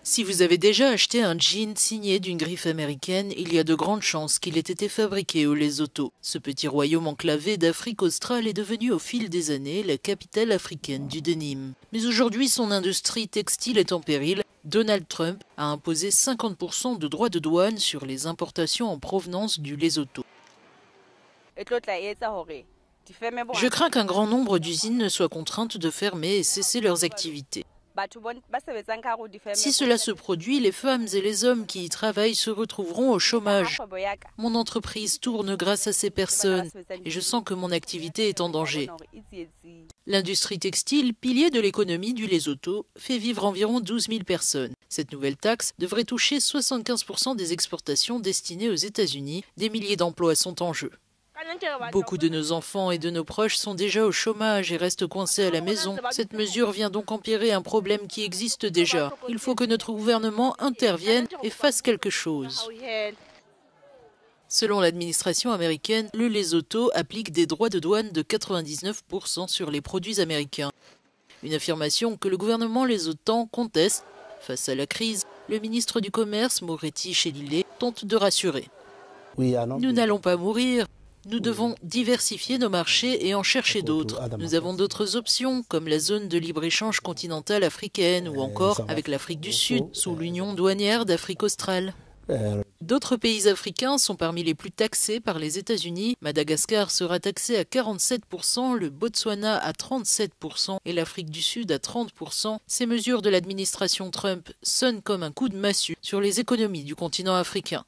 Si vous avez déjà acheté un jean signé d'une griffe américaine, il y a de grandes chances qu'il ait été fabriqué au Lesotho. Ce petit royaume enclavé d'Afrique australe est devenu au fil des années la capitale africaine du denim. Mais aujourd'hui, son industrie textile est en péril. Donald Trump a imposé 50% de droits de douane sur les importations en provenance du Lesotho. Je crains qu'un grand nombre d'usines ne soient contraintes de fermer et cesser leurs activités. Si cela se produit, les femmes et les hommes qui y travaillent se retrouveront au chômage. Mon entreprise tourne grâce à ces personnes et je sens que mon activité est en danger. L'industrie textile, pilier de l'économie du Lesotho, fait vivre environ 12 000 personnes. Cette nouvelle taxe devrait toucher 75% des exportations destinées aux États-Unis. Des milliers d'emplois sont en jeu. Beaucoup de nos enfants et de nos proches sont déjà au chômage et restent coincés à la maison. Cette mesure vient donc empirer un problème qui existe déjà. Il faut que notre gouvernement intervienne et fasse quelque chose. Selon l'administration américaine, le Lesotho applique des droits de douane de 99% sur les produits américains. Une affirmation que le gouvernement lesothan conteste. Face à la crise, le ministre du Commerce, Moretti Shelile, tente de rassurer. Nous n'allons pas mourir. Nous devons diversifier nos marchés et en chercher d'autres. Nous avons d'autres options, comme la zone de libre-échange continentale africaine ou encore avec l'Afrique du Sud, sous l'Union douanière d'Afrique australe. D'autres pays africains sont parmi les plus taxés par les États-Unis. Madagascar sera taxé à 47%, le Botswana à 37% et l'Afrique du Sud à 30%. Ces mesures de l'administration Trump sonnent comme un coup de massue sur les économies du continent africain.